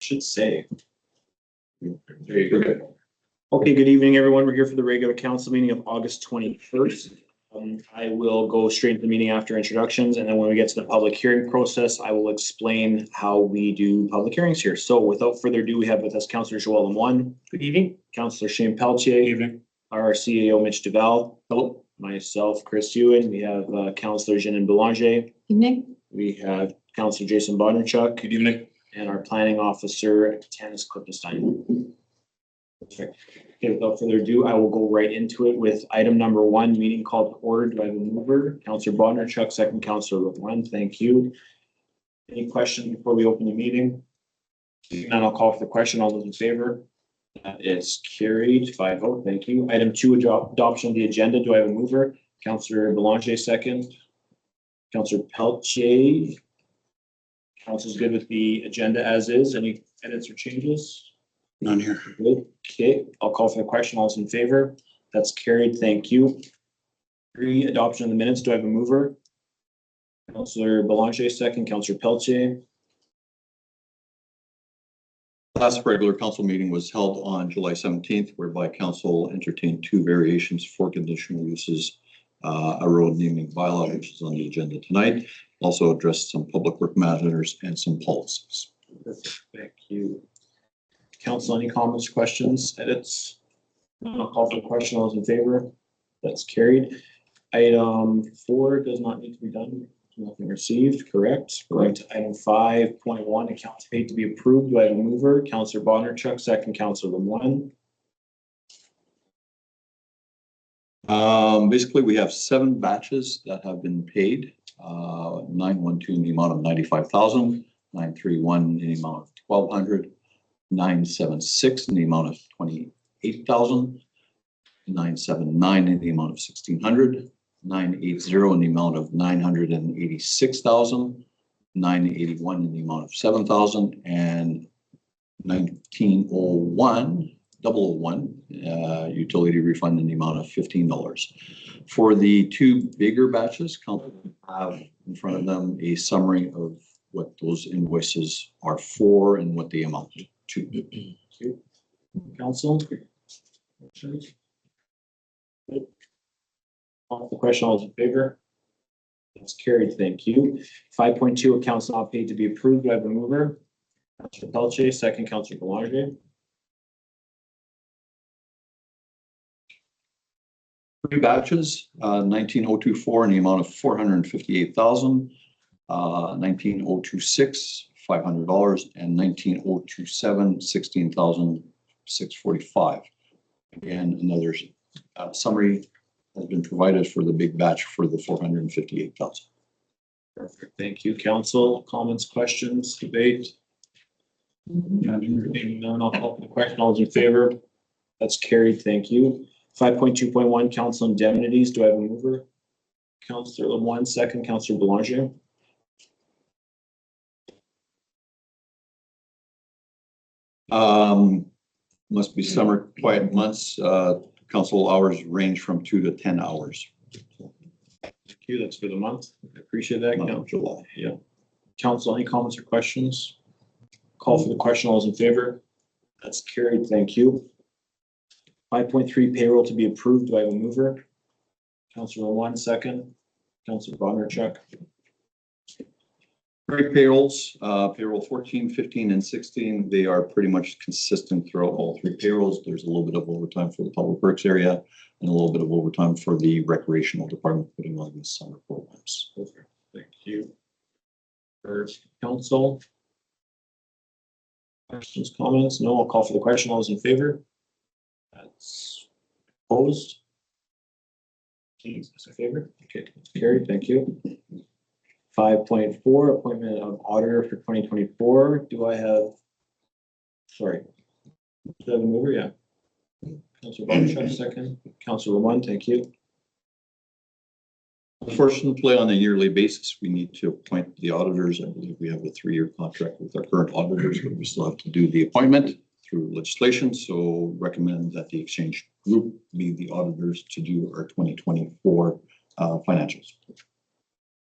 should say. There you go. Okay, good evening, everyone. We're here for the regular council meeting of August 21st. I will go straight into the meeting after introductions, and then when we get to the public hearing process, I will explain how we do public hearings here. So without further ado, we have with us Councillor Joel Lemoine. Good evening. Councillor Shane Pelletier. Good evening. Our CEO Mitch Duval. Hello. Myself, Chris Ewan. We have Councillor Jeanine Belanger. Evening. We have Councillor Jason Bondarchuk. Good evening. And our planning officer, Tanis Klippenstein. Perfect. Okay, without further ado, I will go right into it with item number 1, meeting called to order. Do I have a mover? Councillor Bondarchuk, second Councillor Lemoine. Thank you. Any questions before we open the meeting? And I'll call for the question. All those in favor? That is carried 5-0. Thank you. Item 2, adoption of the agenda. Do I have a mover? Councillor Belanger, second. Councillor Pelletier. Council's good with the agenda as is. Any edits or changes? None here. Good. Okay, I'll call for the question. All those in favor? That's carried. Thank you. 3, adoption of the minutes. Do I have a mover? Councillor Belanger, second. Councillor Pelletier. Last regular council meeting was held on July 17th, whereby council entertained 2 variations for conditional uses, a road naming bylaw, which is on the agenda tonight. Also addressed some public work matters and some policies. Perfect. Thank you. Council, any comments, questions, edits? I'll call for the question. All those in favor? That's carried. Item 4 does not need to be done. Nothing received, correct? Going to item 5.1, accounts paid to be approved. Do I have a mover? Councillor Bondarchuk, second. Councillor Lemoine. Basically, we have 7 batches that have been paid. 912 in the amount of 95,000, 931 in the amount of 1,200, 976 in the amount of 28,000, 979 in the amount of 1,600, 980 in the amount of 986,000, 981 in the amount of 7,000, and 1901 utility refund in the amount of $15. For the 2 bigger batches, council have in front of them a summary of what those invoices are for and what they amount to. Council? Call the question. All those in favor? That's carried. Thank you. 5.2, accounts not paid to be approved. Do I have a mover? Councillor Pelletier, second. Councillor Belanger. 3 batches, 19024 in the amount of 458,000, 19026 $500, and 19027 $16,645. Again, another summary has been provided for the big batch for the 458,000. Perfect. Thank you, council. Comments, questions, debate? None. I'll call for the question. All those in favor? That's carried. Thank you. 5.2.1, council indemnities. Do I have a mover? Councillor Lemoine, second. Councillor Belanger. Must be summer quiet months. Council hours range from 2 to 10 hours. Thank you. That's for the month. I appreciate that. Month of July. Yeah. Council, any comments or questions? Call for the question. All those in favor? That's carried. Thank you. 5.3, payroll to be approved. Do I have a mover? Councillor Lemoine, second. Councillor Bondarchuk. Great payrolls, payroll 14, 15, and 16. They are pretty much consistent throughout all 3 payrolls. There's a little bit of overtime for the public works area and a little bit of overtime for the recreational department putting on these summer programs. Perfect. Thank you. First, council. Questions, comments? No, I'll call for the question. All those in favor? That's opposed. Please, that's a favor. Okay, carried. Thank you. 5.4, appointment of auditor for 2024. Do I have, sorry, do I have a mover? Yeah. Councillor Bondarchuk, second. Councillor Lemoine, thank you. Unfortunately, on a yearly basis, we need to appoint the auditors. I believe we have a 3-year contract with our current auditors, but we still have to do the appointment through legislation. So recommend that the exchange group be the auditors to do our 2024 financials.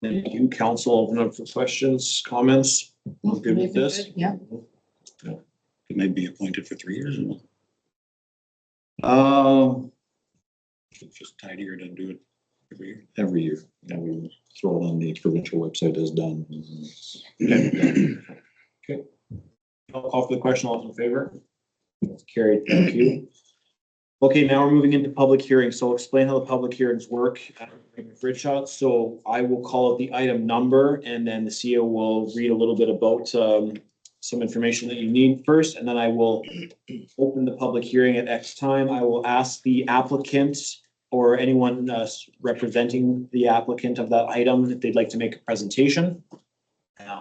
Thank you, council. Open up for questions, comments. We're good with this? Yeah. It may be appointed for 3 years. It's just tidier to do it every year. Every year, and we throw it on the provincial website as done. Okay. I'll call for the question. All those in favor? That's carried. Thank you. Okay, now we're moving into public hearings. So I'll explain how the public hearings work. Bridgeshot. So I will call out the item number and then the CEO will read a little bit about some information that you need first, and then I will open the public hearing at X time. I will ask the applicant or anyone representing the applicant of that item if they'd like to make a presentation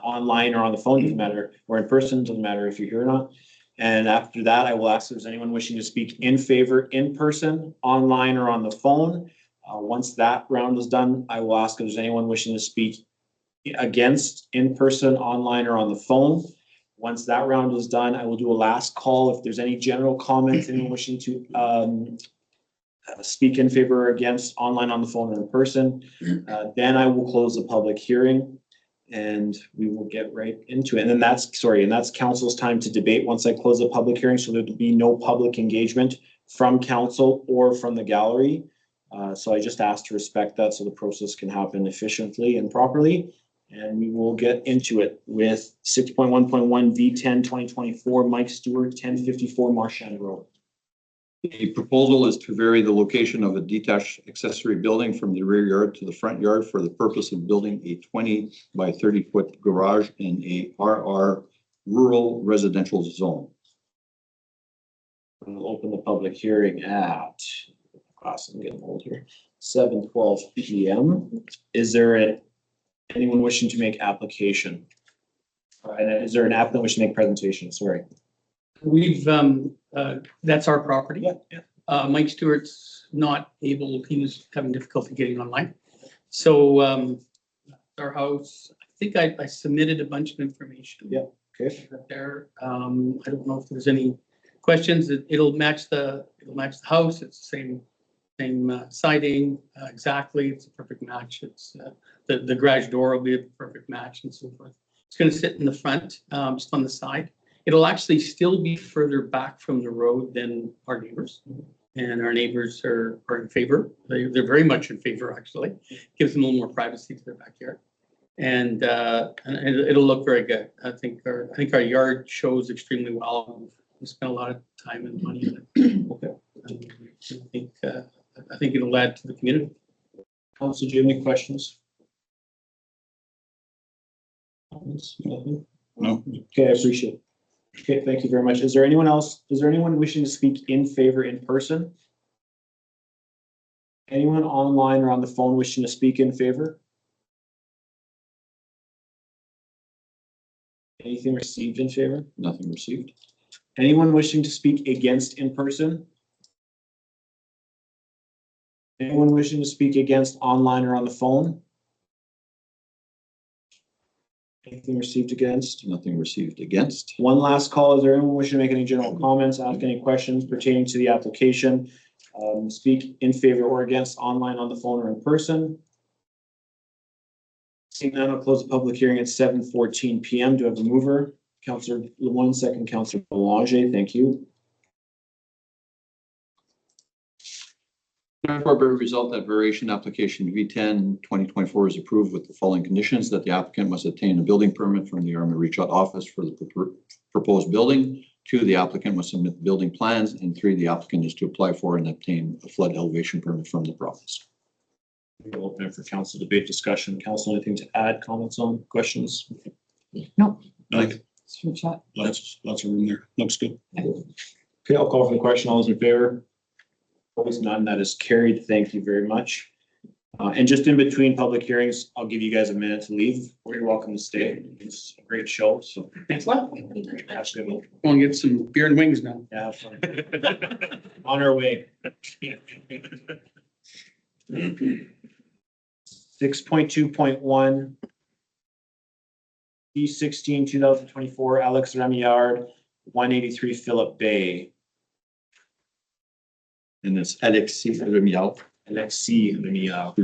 online or on the phone, doesn't matter, or in person, doesn't matter if you're here or not. And after that, I will ask if there's anyone wishing to speak in favor in person, online, or on the phone. Once that round is done, I will ask if there's anyone wishing to speak against in person, online, or on the phone. Once that round is done, I will do a last call. If there's any general comments, anyone wishing to speak in favor or against, online, on the phone, or in person, then I will close the public hearing and we will get right into it. And then that's council's time to debate once I close the public hearing. So there'll be no public engagement from council or from the gallery. So I just asked to respect that so the process can happen efficiently and properly. And we will get into it with 6.1.1 V10 2024 Mike Stewart, 1054 Marchand Road. The proposal is to vary the location of a detached accessory building from the rear yard to the front yard for the purpose of building a 20 by 30-foot garage in a RR rural residential zone. We'll open the public hearing at, I'm getting old here, 7:12 p.m. Is there anyone wishing to make application? And is there an applicant wishing to make presentation? Sorry. We've, that's our property. Yeah. Mike Stewart's not able, he was having difficulty getting online. So, our house, I think I submitted a bunch of information. Yeah. Okay. There, I don't know if there's any questions. It'll match the house. It's the same siding, exactly. It's a perfect match. It's, the garage door will be a perfect match and so forth. It's going to sit in the front, just on the side. It'll actually still be further back from the road than our neighbors. And our neighbors are in favor. They're very much in favor, actually. Gives them a little more privacy to their backyard. And it'll look very good. I think our yard shows extremely well. We spent a lot of time and money on it. Okay. I think it'll add to the community. Council, do you have any questions? No. Okay, I appreciate it. Okay, thank you very much. Is there anyone else? Is there anyone wishing to speak in favor in person? Anyone online or on the phone wishing to speak in favor? Anything received in favor? Nothing received. Anyone wishing to speak against in person? Anyone wishing to speak against online or on the phone? Anything received against? Nothing received against. One last call. Is there anyone wishing to make any general comments, ask any questions pertaining to the application? Speak in favor or against online, on the phone, or in person? Seeing none, I'll close the public hearing at 7:14 p.m. Do I have a mover? Councillor Lemoine, second. Councillor Belanger, thank you. Therefore, be result that variation application V10 2024 is approved with the following conditions: that the applicant must obtain a building permit from the Army Reach Out office for the proposed building. 2, the applicant must submit building plans, and 3, the applicant is to apply for and obtain a flood elevation permit from the province. We'll open it for council debate discussion. Council, anything to add, comments on, questions? No. Like, Shot. lots of room there. Looks good. Okay, I'll call for the question. All those in favor? Opposed, none. That is carried. Thank you very much. And just in between public hearings, I'll give you guys a minute to leave, or you're welcome to stay. It's a great show, so. Thanks a lot. Absolutely. Go and get some beer and wings now. Yeah, have fun. On our way. 6.2.1 B16 2024 Alex Remillard, 183 Philip Bay. And it's Alexis Remillard. Alexis Remillard.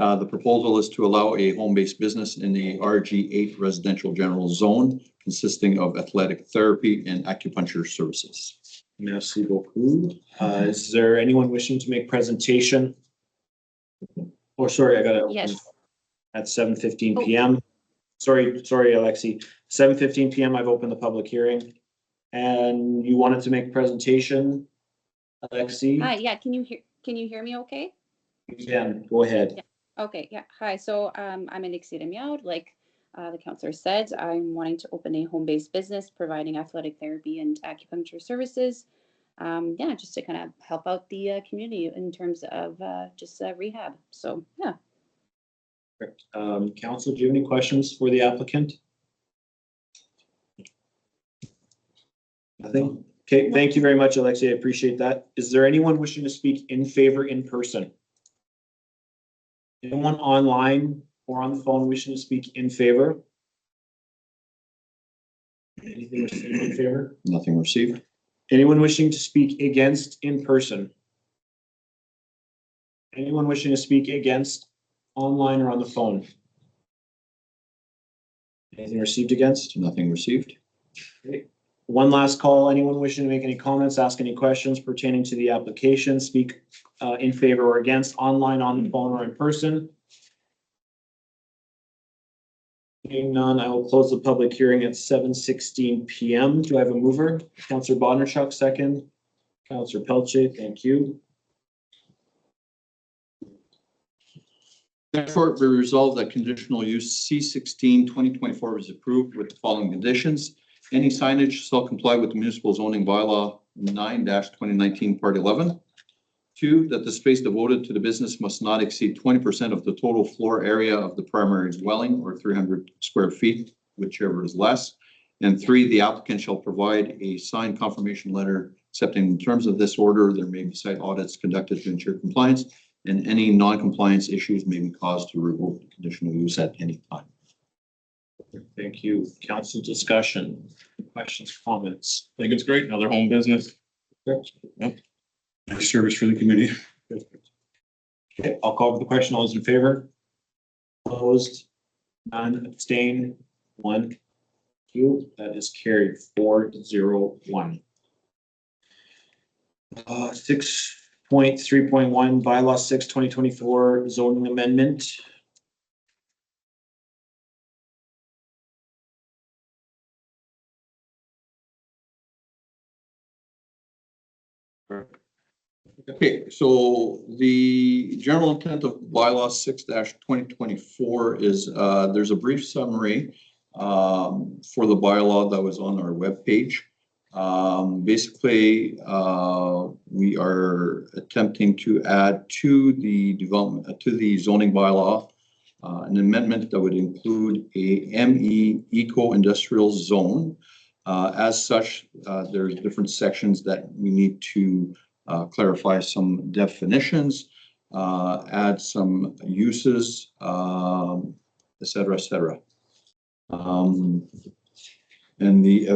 The proposal is to allow a home-based business in the RG8 residential general zone consisting of athletic therapy and acupuncture services. Merci beaucoup. Is there anyone wishing to make presentation? Oh, sorry, I got it. Yes. At 7:15 PM. Sorry, Alexi. 7:15 PM, I've opened the public hearing. And you wanted to make presentation, Alexi? Hi, yeah, can you hear me okay? You can, go ahead. Okay, yeah, hi, so I'm Alexi Miaud, like the counselor said, I'm wanting to open a home-based business providing athletic therapy and acupuncture services. Yeah, just to kind of help out the community in terms of just rehab, so yeah. Perfect. Council, do you have any questions for the applicant? Nothing? Okay, thank you very much, Alexi. I appreciate that. Is there anyone wishing to speak in favor in person? Anyone online or on the phone wishing to speak in favor? Anything received in favor? Nothing received. Anyone wishing to speak against in person? Anyone wishing to speak against online or on the phone? Anything received against? Nothing received. Okay. One last call. Anyone wishing to make any comments, ask any questions pertaining to the application, speak in favor or against, online, on the phone, or in person? Seeing none, I will close the public hearing at 7:16 PM. Do I have a mover? Councillor Bondarchuk, second. Councillor Pelletier, thank you. Therefore, be resolved that conditional use C16 2024 is approved with the following conditions. Any signage shall comply with the municipal zoning bylaw 9-2019 part 11. 2, that the space devoted to the business must not exceed 20% of the total floor area of the primary dwelling or 300 square feet, whichever is less. And 3, the applicant shall provide a signed confirmation letter accepting the terms of this order. There may be site audits conducted to ensure compliance, and any non-compliance issues may be caused to revoke the conditional use at any time. Thank you. Council discussion, questions, comments? I think it's great. Another home business. Yep. Nice service for the community. Okay, I'll call for the question. All those in favor? Opposed? None, abstain, 1. Thank you. That is carried 4-0-1. 6.3.1 bylaw 6 2024 zoning amendment. Okay, so the general intent of bylaw 6-2024 is there's a brief summary for the bylaw that was on our webpage. Basically, we are attempting to add to the development to the zoning bylaw an amendment that would include a ME eco-industrial zone. As such, there's different sections that we need to clarify some definitions, add some uses, et cetera, et cetera. And the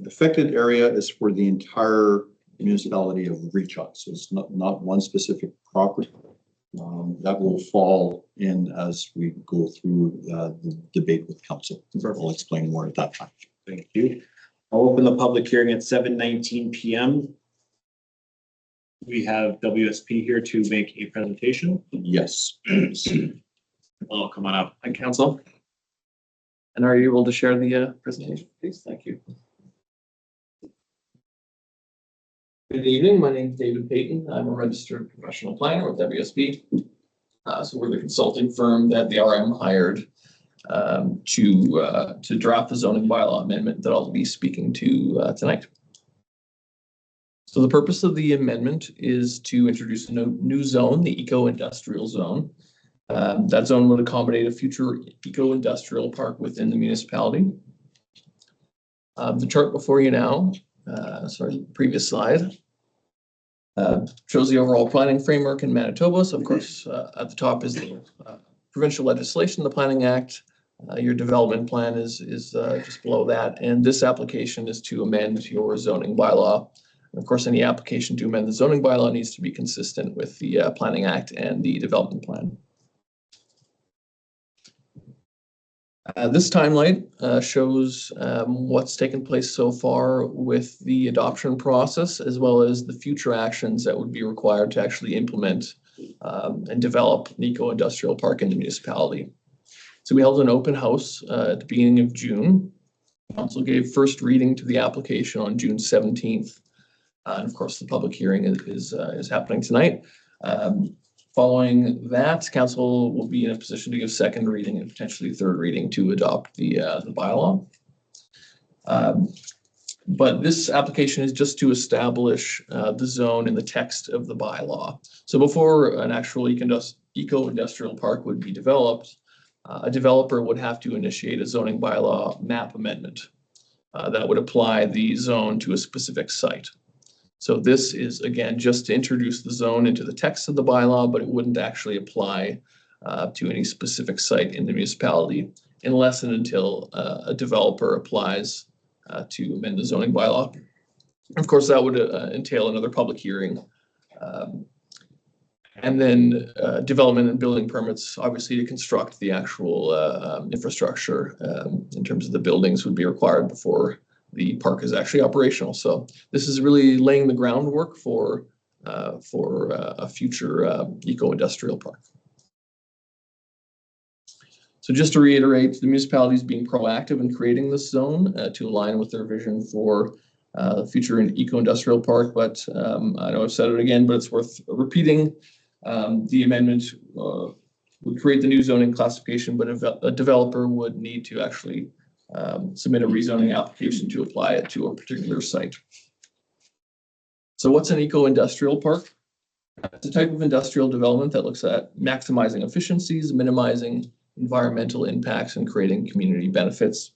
affected area is for the entire municipality of Reachot. So it's not one specific property. That will fall in as we go through the debate with council. I'll explain more at that time. Thank you. I'll open the public hearing at 7:19 PM. We have WSP here to make a presentation. Yes. Oh, come on up. Hi, council. And are you able to share the presentation, please? Thank you. Good evening. My name is David Payton. I'm a registered professional planner with WSP. So we're the consulting firm that the RM hired to draft the zoning bylaw amendment that I'll be speaking to tonight. So the purpose of the amendment is to introduce a new zone, the eco-industrial zone. That zone would accommodate a future eco-industrial park within the municipality. The chart before you now, sorry, previous slide, shows the overall planning framework in Manitoba. So of course, at the top is the provincial legislation, the Planning Act. Your development plan is just below that. And this application is to amend your zoning bylaw. And of course, any application to amend the zoning bylaw needs to be consistent with the Planning Act and the development plan. This timeline shows what's taken place so far with the adoption process, as well as the future actions that would be required to actually implement and develop an eco-industrial park in the municipality. So we held an open house at the beginning of June. Council gave first reading to the application on June 17th. And of course, the public hearing is happening tonight. Following that, council will be in a position to give second reading and potentially third reading to adopt the bylaw. But this application is just to establish the zone in the text of the bylaw. So before an actual eco-industrial park would be developed, a developer would have to initiate a zoning bylaw map amendment that would apply the zone to a specific site. So this is, again, just to introduce the zone into the text of the bylaw, but it wouldn't actually apply to any specific site in the municipality unless and until a developer applies to amend the zoning bylaw. Of course, that would entail another public hearing. And then development and building permits, obviously, to construct the actual infrastructure in terms of the buildings would be required before the park is actually operational. So this is really laying the groundwork for a future eco-industrial park. So just to reiterate, the municipality is being proactive in creating this zone to align with their vision for the future eco-industrial park. But I know I've said it again, but it's worth repeating. The amendment would create the new zoning classification, but a developer would need to actually submit a rezoning application to apply it to a particular site. So what's an eco-industrial park? It's a type of industrial development that looks at maximizing efficiencies, minimizing environmental impacts, and creating community benefits.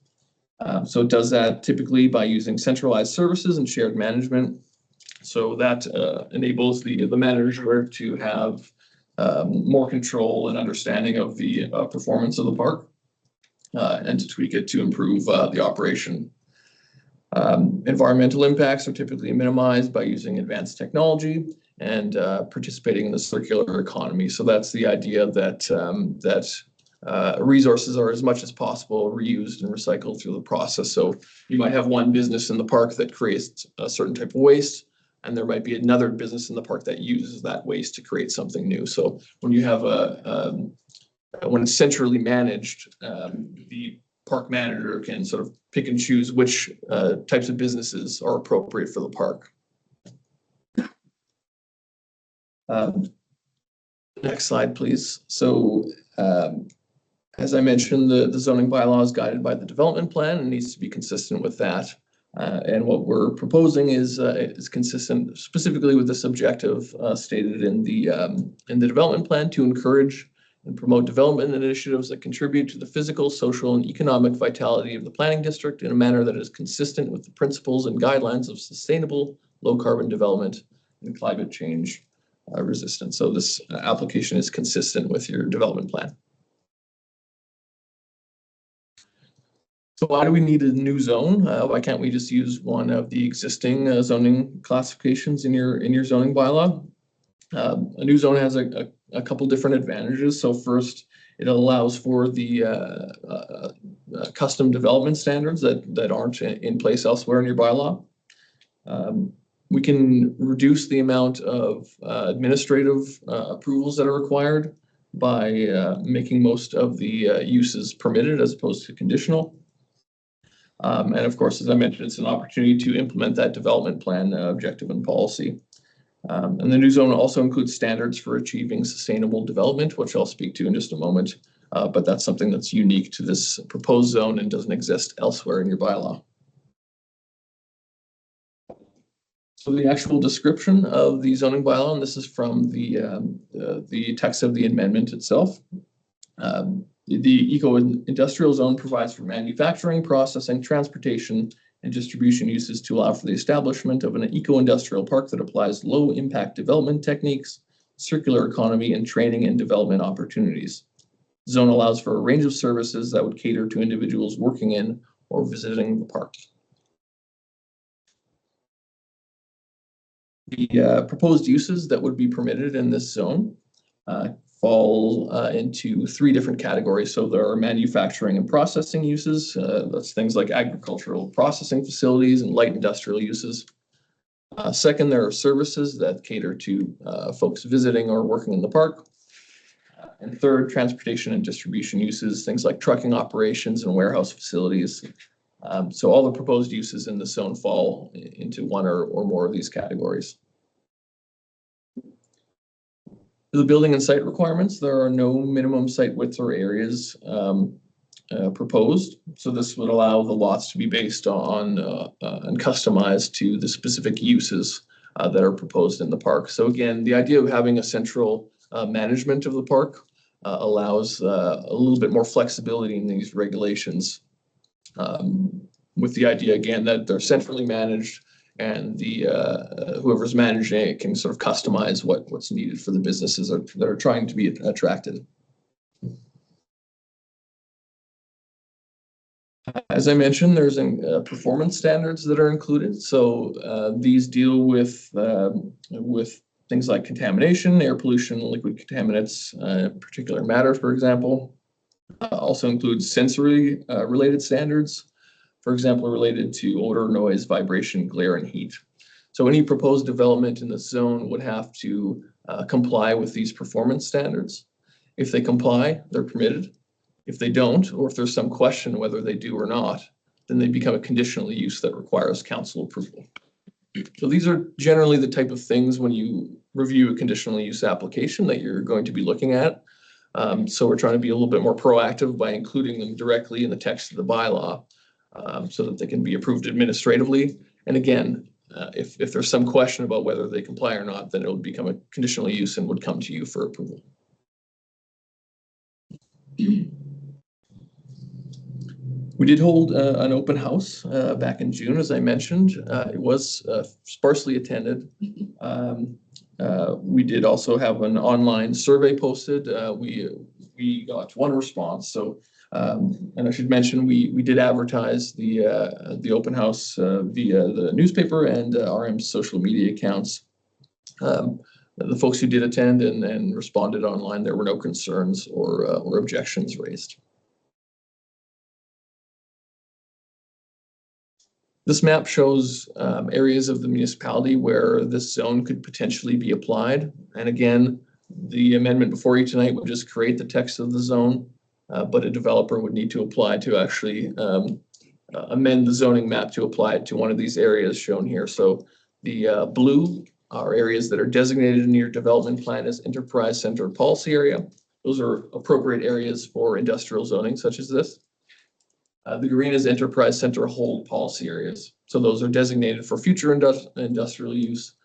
So it does that typically by using centralized services and shared management. So that enables the manager to have more control and understanding of the performance of the park. And to tweak it to improve the operation. Environmental impacts are typically minimized by using advanced technology and participating in the circular economy. So that's the idea that resources are as much as possible reused and recycled through the process. So you might have one business in the park that creates a certain type of waste, and there might be another business in the park that uses that waste to create something new. So when you have when it's centrally managed, the park manager can sort of pick and choose which types of businesses are appropriate for the park. Next slide, please. So as I mentioned, the zoning bylaw is guided by the development plan and needs to be consistent with that. And what we're proposing is consistent specifically with this objective stated in the development plan to encourage and promote development initiatives that contribute to the physical, social, and economic vitality of the planning district in a manner that is consistent with the principles and guidelines of sustainable low-carbon development and climate change resistance. So this application is consistent with your development plan. So why do we need a new zone? Why can't we just use one of the existing zoning classifications in your zoning bylaw? A new zone has a couple different advantages. So first, it allows for the custom development standards that aren't in place elsewhere in your bylaw. We can reduce the amount of administrative approvals that are required by making most of the uses permitted as opposed to conditional. And of course, as I mentioned, it's an opportunity to implement that development plan objective and policy. And the new zone also includes standards for achieving sustainable development, which I'll speak to in just a moment. But that's something that's unique to this proposed zone and doesn't exist elsewhere in your bylaw. So the actual description of the zoning bylaw, and this is from the text of the amendment itself. The eco-industrial zone provides for manufacturing, processing, transportation, and distribution uses to allow for the establishment of an eco-industrial park that applies low-impact development techniques, circular economy, and training and development opportunities. The zone allows for a range of services that would cater to individuals working in or visiting the park. The proposed uses that would be permitted in this zone fall into three different categories. So there are manufacturing and processing uses. That's things like agricultural processing facilities and light industrial uses. Second, there are services that cater to folks visiting or working in the park. And third, transportation and distribution uses, things like trucking operations and warehouse facilities. So all the proposed uses in the zone fall into one or more of these categories. For the building and site requirements, there are no minimum site widths or areas proposed. So this would allow the lots to be based on and customized to the specific uses that are proposed in the park. So again, the idea of having a central management of the park allows a little bit more flexibility in these regulations, with the idea again that they're centrally managed and the whoever's managing it can sort of customize what's needed for the businesses that are trying to be attracted. As I mentioned, there's performance standards that are included. So these deal with things like contamination, air pollution, liquid contaminants, particulate matter, for example. Also includes sensory related standards, for example, related to odor, noise, vibration, glare, and heat. So any proposed development in the zone would have to comply with these performance standards. If they comply, they're permitted. If they don't, or if there's some question whether they do or not, then they become a conditional use that requires council approval. So these are generally the type of things when you review a conditional use application that you're going to be looking at. So we're trying to be a little bit more proactive by including them directly in the text of the bylaw so that they can be approved administratively. And again, if there's some question about whether they comply or not, then it would become a conditional use and would come to you for approval. We did hold an open house back in June, as I mentioned. It was sparsely attended. We did also have an online survey posted. We got one response. So, and I should mention, we did advertise the open house via the newspaper and RM's social media accounts. The folks who did attend and responded online, there were no concerns or objections raised. This map shows areas of the municipality where this zone could potentially be applied. And again, the amendment before you tonight would just create the text of the zone, but a developer would need to apply to actually amend the zoning map to apply it to one of these areas shown here. So the blue are areas that are designated in your development plan as enterprise center policy area. Those are appropriate areas for industrial zoning such as this. The green is enterprise center hold policy areas. So those are designated for future industrial use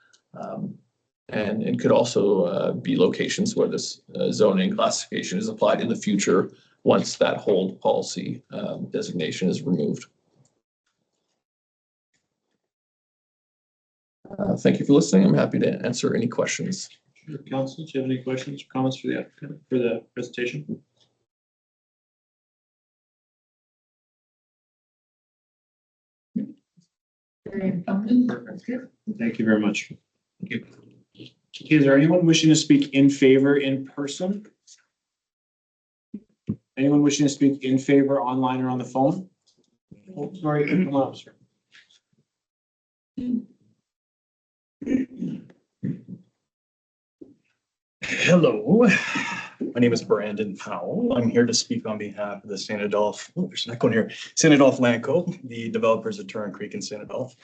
and could also be locations where this zoning classification is applied in the future once that hold policy designation is removed. Thank you for listening. I'm happy to answer any questions. Council, do you have any questions or comments for the applicant for the presentation? Perfect. Thank you very much. Thank you. Okay, is there anyone wishing to speak in favor in person? Anyone wishing to speak in favor online or on the phone? Oh, sorry, come on up, sir. Hello, my name is Brandon Powell. I'm here to speak on behalf of the St. Adolphe, there's an echo in here, St. Adolphe Landco, the developers of Turner Creek and St. Adolphe.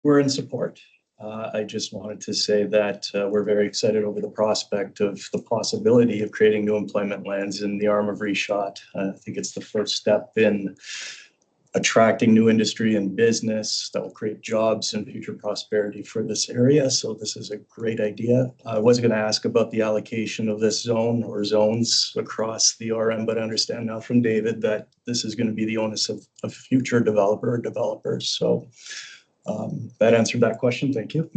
We're in support. I just wanted to say that we're very excited over the prospect of the possibility of creating new employment lands in the arm of Reshot. I think it's the first step in attracting new industry and business that will create jobs and future prosperity for this area. So this is a great idea. I was going to ask about the allocation of this zone or zones across the RM, but I understand now from David that this is going to be the onus of a future developer or developers. So that answered that question. Thank you.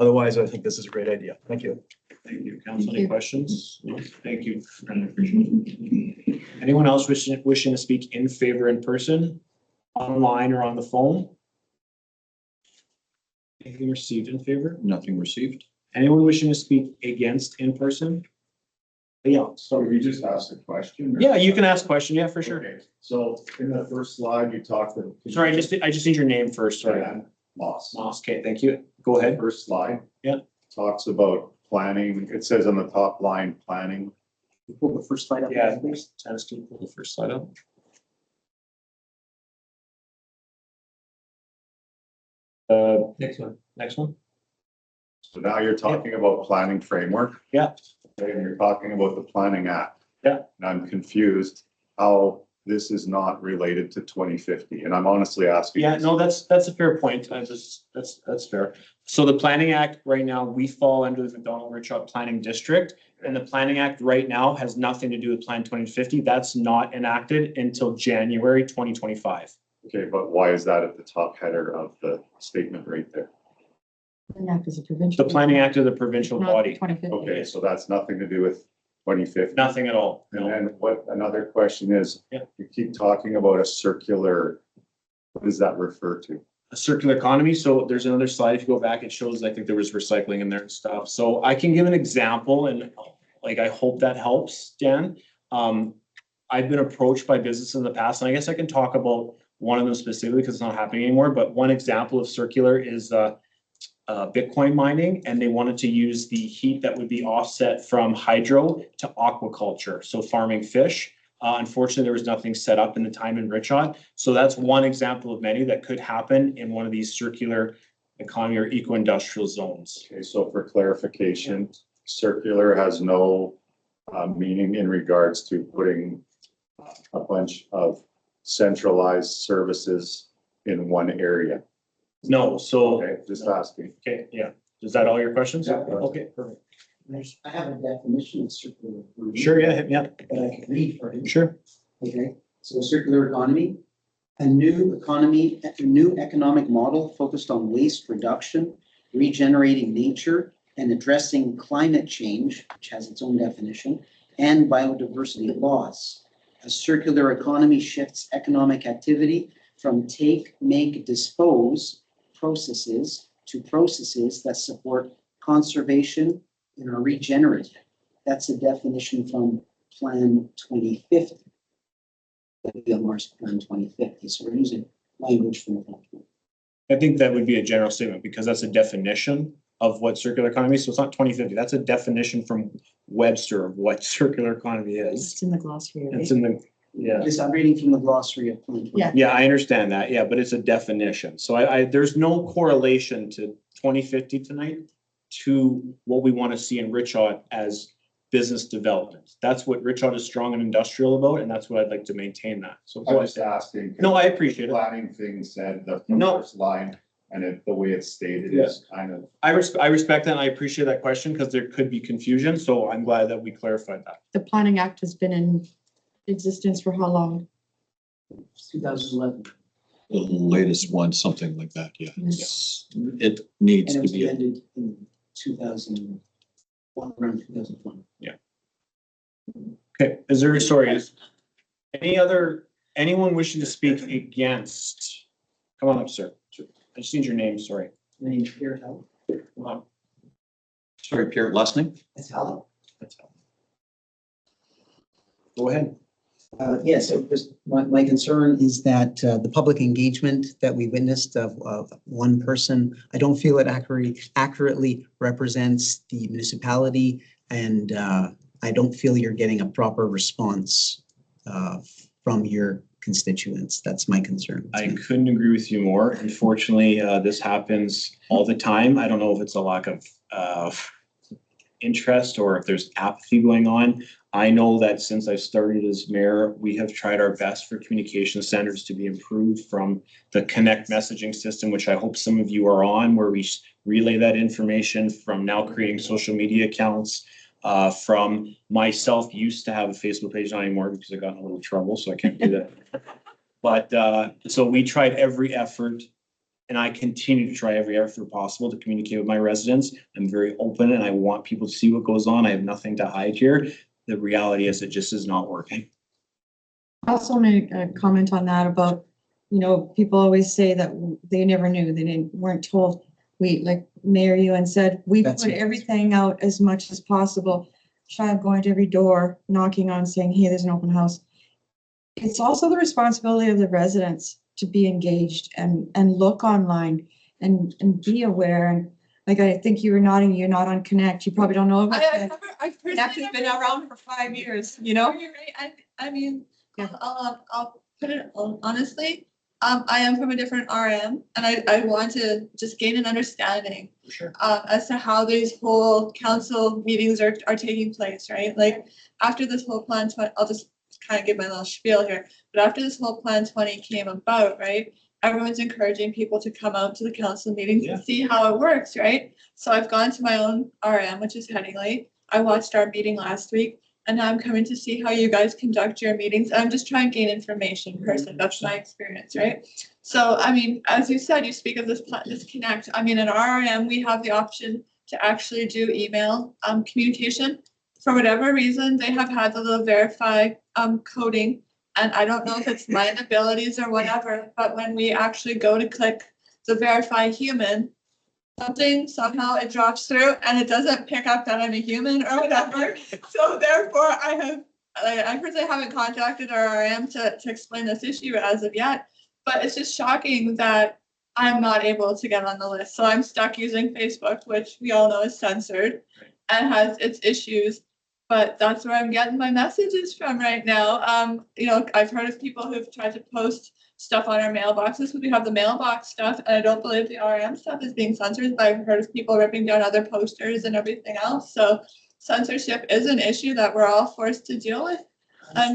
Otherwise, I think this is a great idea. Thank you. Thank you. Council, any questions? No? Thank you. Brandon, appreciate it. Anyone else wishing to speak in favor in person, online or on the phone? Anything received in favor? Nothing received. Anyone wishing to speak against in person? Yeah, So you just asked a question? or- yeah, you can ask a question. Yeah, for sure. Okay, so in the first slide, you talked. Sorry, I just need your name first. Sorry. Dan Moss. Moss, okay, thank you. Go ahead. First slide. Yeah. Talks about planning. It says on the top line, planning. Pull the first slide up. Yeah, please. Dennis, can you pull the first slide up? Next one. Next one. So now you're talking about planning framework. Yeah. Okay, and you're talking about the planning act. Yeah. And I'm confused how this is not related to 2050, and I'm honestly asking. Yeah, this. no, that's a fair point. That's fair. So the Planning Act right now, we fall under the McDonald-Richard Planning District. And the Planning Act right now has nothing to do with Plan 2050. That's not enacted until January 2025. Okay, but why is that at the top header of the statement right there? Act is a provincial. The Planning Act of the provincial Not body, 2050. Okay, so that's nothing to do with 2050. nothing at all. And No. then what, another question is, Yeah. you keep talking about a circular, what does that refer to? A circular economy. So there's another slide. If you go back, it shows, I think there was recycling in there and stuff. So I can give an example and like, I hope that helps, Dan. I've been approached by businesses in the past, and I guess I can talk about one of them specifically because it's not happening anymore. But one example of circular is Bitcoin mining, and they wanted to use the heat that would be offset from hydro to aquaculture, so farming fish. Unfortunately, there was nothing set up in the time in Richot. So that's one example of many that could happen in one of these circular economy or eco-industrial zones. Okay, so for clarification, circular has no meaning in regards to putting a bunch of centralized services in one area. No, so, Okay, just asking. okay, yeah. Is that all your questions? Yeah. Okay, perfect. I have a definition of circular economy. Sure, yeah, hit me up. That I can read for you. Sure. Okay, so circular economy, a new economic model focused on waste reduction, regenerating nature, and addressing climate change, which has its own definition, and biodiversity loss. A circular economy shifts economic activity from take, make, dispose processes to processes that support conservation and are regenerative. That's a definition from Plan 2050. The Mars Plan 2050. So we're using language from Plan 2050. I think that would be a general statement because that's a definition of what circular economy is. So it's not 2050. That's a definition from Webster of what circular economy is. It's in the glossary. right? It's in the, yeah. Yes, I'm reading from the glossary of Plan 2050. Yeah. Yeah, I understand that. Yeah, but it's a definition. So there's no correlation to 2050 tonight to what we want to see in Richot as business development. That's what Richot is strong and industrial about, and that's what I'd like to maintain that. So I'm just asking. no, I appreciate it. Planning thing said the No. first line, and the way it's stated is kind of. I respect that and I appreciate that question because there could be confusion. So I'm glad that we clarified that. The Planning Act has been in existence for how long? 2011. The latest one, something like that, yeah. Yes. It needs And it to was be, amended in 2001, around 2020. Okay, anyone wishing to speak against? Come on up, sir. I just need your name, sorry. My name's Pierre Hell. Come on. sorry, Pierre, last name? That's Hell. Go ahead. Yes, it was, my concern is that the public engagement that we witnessed of one person, I don't feel it accurately represents the municipality, and I don't feel you're getting a proper response from your constituents. That's my concern. I couldn't agree with you more. Unfortunately, this happens all the time. I don't know if it's a lack of interest or if there's apathy going on. I know that since I started as mayor, we have tried our best for communication standards to be improved from the Connect messaging system, which I hope some of you are on, where we relay that information, from now creating social media accounts, from myself used to have a Facebook page, not anymore because I got in a little trouble, so I can't do that. But so we tried every effort, and I continue to try every effort possible to communicate with my residents. I'm very open and I want people to see what goes on. I have nothing to hide here. The reality is it just is not working. I also make a comment on that about, people always say that they never knew, weren't told. we, like Mayor Ewan said, we That's put it. everything out as much as possible. Shy of going to every door, knocking on, saying, hey, there's an open house. It's also the responsibility of the residents to be engaged and look online and be aware. And like, I think you were nodding, you're not on Connect. You probably don't know about Connect. I've Connect has been around for 5 years, you know? You're right. I mean, Yeah. I'll put it honestly. I am from a different RM and I want to just gain an understanding. Sure. As to how these whole council meetings are taking place, right? Like after this whole plan, I'll just kind of give my little spiel here. But after this whole plan 20 came about, right? Everyone's encouraging people to come out to the council meetings and see how it works, right? So I've gone to my own RM, which is Headingley. I watched our meeting last week. And now I'm coming to see how you guys conduct your meetings. I'm just trying to gain information personally. That's my experience, right? So, I mean, as you said, you speak of this Connect. I mean, in our RM, we have the option to actually do email communication. For whatever reason, they have had the little verify coding. And I don't know if it's my abilities or whatever, but when we actually go to click the verify human, somehow it drops through and it doesn't pick up that I'm a human or whatever. So therefore I personally haven't contacted our RM to explain this issue as of yet, but it's just shocking that I'm not able to get on the list. So I'm stuck using Facebook, which we all know is censored and has its issues, but that's where I'm getting my messages from right now. You know, I've heard of people who've tried to post stuff on our mailboxes because we have the mailbox stuff, and I don't believe the RM stuff is being censored, but I've heard of people ripping down other posters and everything else. So censorship is an issue that we're all forced to deal with. Right,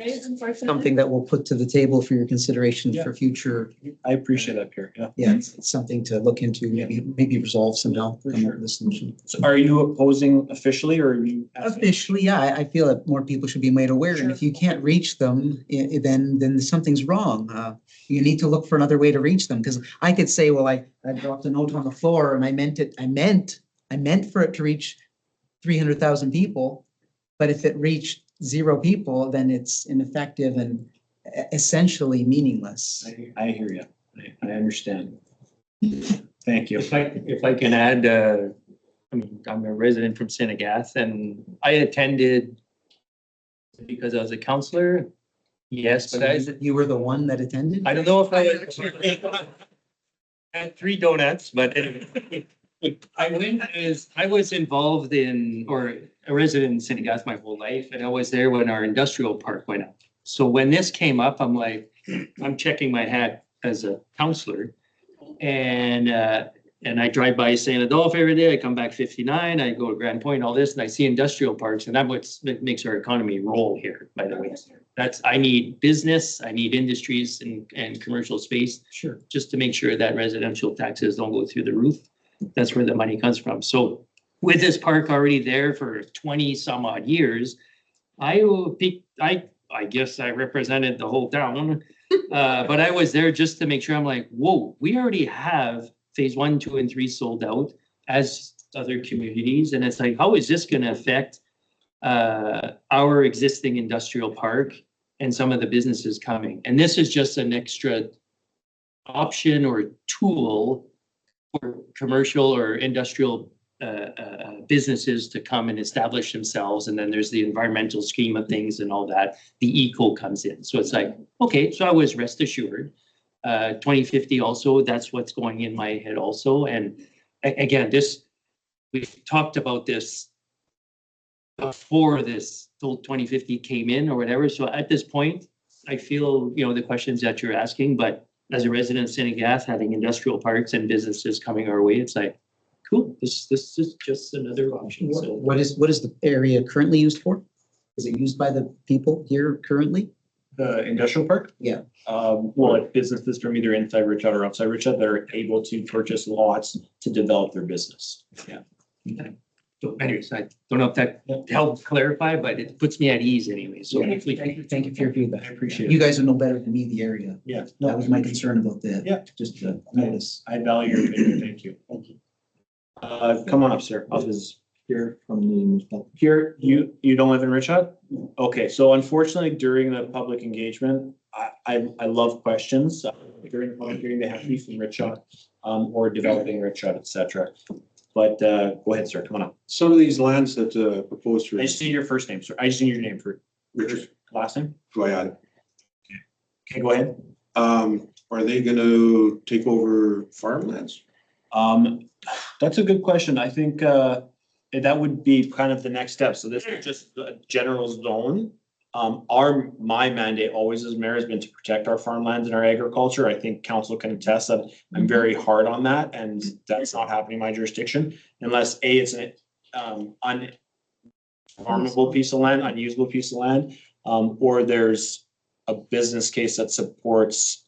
unfortunately. Something that we'll put to the table for your consideration for future. I appreciate that, Pierre. Yeah. Yeah, it's something to look into, maybe resolve somehow, come up with a solution. So are you opposing officially or are you? Officially, yeah, I feel that more people should be made aware, and if you can't reach them, then something's wrong. You need to look for another way to reach them, because I could say, well, I dropped a note on the floor and I meant for it to reach 300,000 people, but if it reached 0 people, then it's ineffective and essentially meaningless. I hear you. I understand. Thank you. If I can add, I mean, I'm a resident from Senegath and I attended because I was a counselor. Yes, but You were the one that attended? I don't know if I had 3 donuts, but anyway. I was involved in, or a resident in Senegath my whole life, and I was there when our industrial park went up. So when this came up, I'm like, I'm checking my hat as a counselor, and I drive by St. Adolphe every day. I come back 59. I go to Grand Point, all this, and I see industrial parks, and that's what makes our economy roll here. By the way, I need business, I need industries and commercial space, Sure. just to make sure that residential taxes don't go through the roof. That's where the money comes from. So with this park already there for 20 some odd years, I guess I represented the whole town. But I was there just to make sure. I'm like, whoa, we already have phase 1, 2, and 3 sold out as other communities. And it's like, how is this going to affect our existing industrial park and some of the businesses coming? And this is just an extra option or tool for commercial or industrial businesses to come and establish themselves. And then there's the environmental scheme of things and all that. The eco comes in. So it's like, okay, so I was rest assured. 2050 also, that's what's going in my head also. And again, we've talked about this before this 2050 came in or whatever. So at this point, I feel, the questions that you're asking, but as a resident of Senegath, having industrial parks and businesses coming our way, it's like, cool, this is just another option. So What is the area currently used for? Is it used by the people here currently? The industrial park? Yeah. Well, if businesses from either inside Richard or outside Richard, they're able to purchase lots to develop their business. Yeah. So anyways, I don't know if that helps clarify, but it puts me at ease anyway. So Yeah, hopefully. thank you for your feedback. I appreciate it. You guys would know better than me the area. Yeah. That was my concern about that. Yeah. Just to notice. I value your opinion. Thank you. Thank you. Come on up, sir. Is here from the municipality. Here, you don't live in Richard? Okay, so unfortunately, during the public engagement, I love questions. during the public hearing, they have to be from Richshot, or developing Richshot, et cetera. But, go ahead, sir, come on up. Some of these lands that proposed I for just need your first name, sir. I just need your name for, Richard last name? Guayana, Okay, go ahead. are they gonna take over farmlands? That's a good question. I think, that would be kind of the next step. So this is just the general zone. My mandate always as mayor has been to protect our farmlands and our agriculture. I think council can attest that I'm very hard on that, and that's not happening in my jurisdiction unless it's an, unfarmable piece of land, unusable piece of land, or there's a business case that supports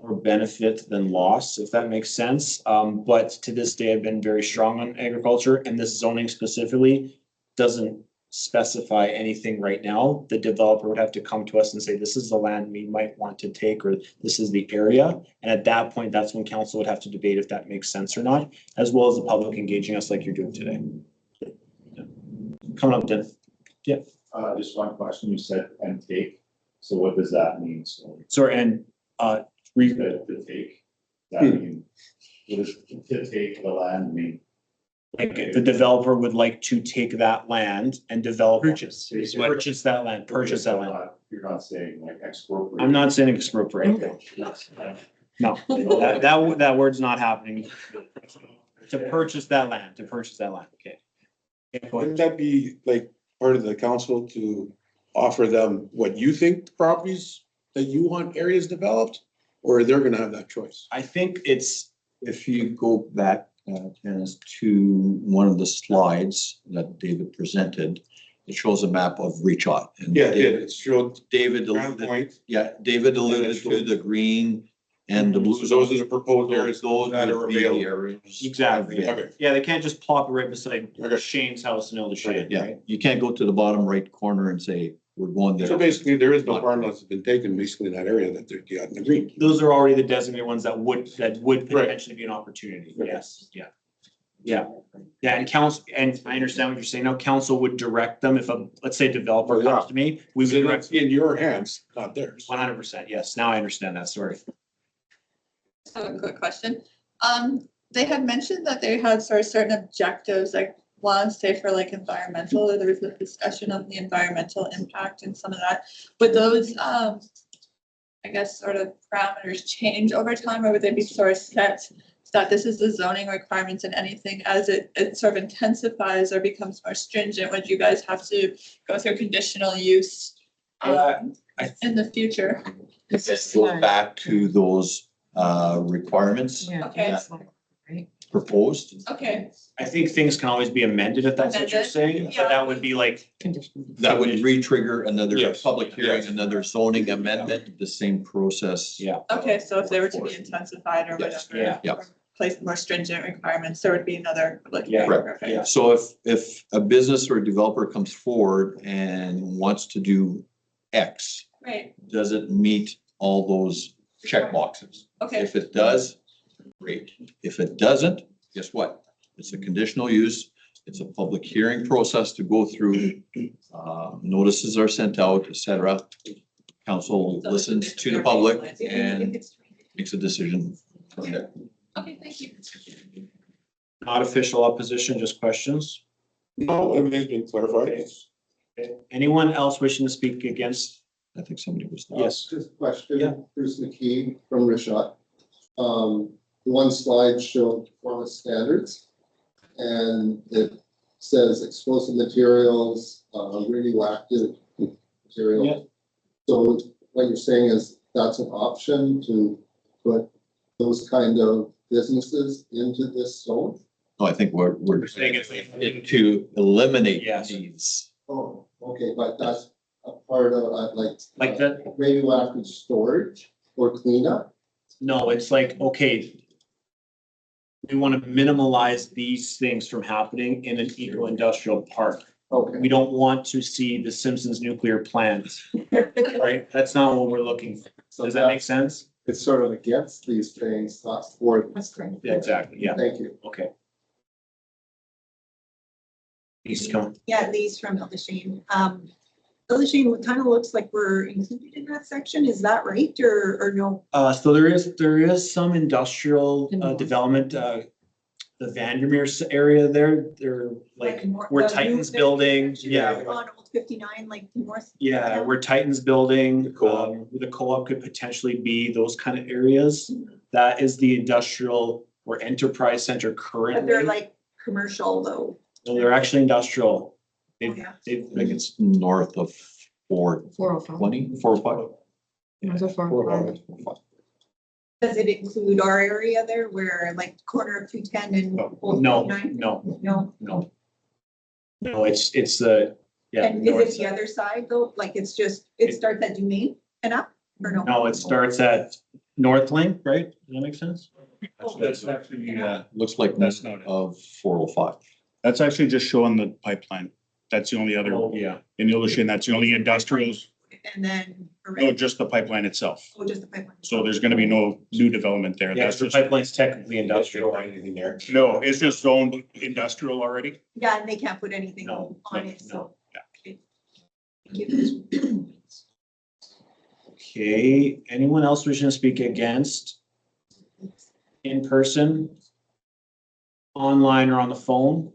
more benefit than loss, if that makes sense. But to this day, I've been very strong on agriculture, and this zoning specifically doesn't specify anything right now. The developer would have to come to us and say, this is the land we might want to take, or this is the area. And at that point, that's when council would have to debate if that makes sense or not, as well as the public engaging us like you're doing today. Coming up, Dennis. Yeah. Just one question, you said and take, so what does that mean? So, Sorry, and, to take, that mean, what does to take the land mean? like the developer would like to take that land and develop. Purchase. Purchase that land, purchase that land. You're not saying like expropriate. I'm not saying expropriate. No, that word's not happening. To purchase that land, okay. Yeah, go ahead. Wouldn't that be like part of the council to offer them what you think the properties that you want areas developed? Or they're gonna have that choice? I think it's, If you go back, Dennis, to one of the slides that David presented, it shows a map of Richot. And Yeah, it showed David Crown alluded, Point. yeah, David alluded to the green and the blue. So those are the proposed areas Those that are would be the available. areas. exactly, Okay. yeah, they can't just plop it right beside Okay. Shane's house and Shane, Yeah, right? you can't go to the bottom right corner and say, we're going there. So basically, there is no farmlands that's been taken basically in that area that they're got in the green. Those are already the designated ones that would potentially be an opportunity, Right. yes, yeah. Yeah, and council, and I understand what you're saying now, council would direct them if let's say a developer Well, yeah. comes to me, we would So direct. that's in your hands, not theirs. 100%, yes, now I understand that, sorry. I have a quick question. They had mentioned that they had sort of certain objectives, like one, say for like environmental, or there was a discussion of the environmental impact and some of that. Would those, I guess, sort of parameters change over time, or would they be sort of set so that this is the zoning requirements and anything as it sort of intensifies or becomes more stringent, would you guys have to go through conditional use in the future? Go back to those requirements Okay, proposed. okay, I think things can always be amended if that's what you're Amended, saying, but yeah. that would be like, That would re-trigger another Yes. public hearing, Yes. another zoning amendment, the same process. yeah, okay, so if they were to be intensified or Yes, whatever. yeah, yeah. or place more stringent requirements, there would be another public Yeah, hearing. correct, Okay. yeah. So if a business or a developer comes forward and wants to do X, Right, does it meet all those check boxes? okay, If it does, great. If it doesn't, guess what? It's a conditional use. It's a public hearing process to go through. Notices are sent out, et cetera. Council listens to the public and makes a decision from there. okay, thank you. not official opposition, just questions. No, everything's been clarified. Anyone else wishing to speak against? I think somebody was. Yes. Just a question, Yeah. Bruce McKee from Richot. One slide showed performance standards. And it says explosive materials, radioactive Yeah. materials. So what you're saying is that's an option to put those kind of businesses into this zone? No, I think we're saying to eliminate Yes. these. Oh, okay, but that's a part of, Like that? radioactive storage or cleanup? No, it's like, okay. We want to minimize these things from happening in an eco-industrial park. Okay. We don't want to see the Simpsons nuclear plant, right? That's not what we're looking for. So Does that make sense? It's sort of against these things, not for them. That's correct. Yeah, exactly, yeah, Thank you. okay. Please come. Yeah, Lise from Elder Shane. Shane, it kind of looks like we're included in that section. Is that right or no? So there is some industrial development, the Vandermeer area there, they're like, where Titan's building, yeah. On Old 59, like north. Yeah, where Titan's building, the co-op could potentially be those kind of areas. That is the industrial or enterprise center But currently. they're like commercial though. No, they're actually industrial. They've, Yeah. they've, I think it's north of 420, 405. Does it include our area there where like corner of 210 and Old no, 59? no, No. no. No, it's the, yeah. And north is it the side. other side though? Like it's just, it starts at Dumaine and up or no? No, it starts at North Link, right? Does that make sense? That's actually, Looks like That's most not it. of 405. that's actually just showing the pipeline. That's the only other, Yeah. in Illusion, that's the only industrials, And then. no, just the pipeline itself. Oh, just the pipeline. So there's gonna be no new development there. Yeah, That's the just, pipeline's technically industrial or anything there. no, it's just zoned industrial already. Yeah, and they can't put anything No, on no, it, so. no. Okay. Thank you. Okay, anyone else wishing to speak against? In person? Online or on the phone?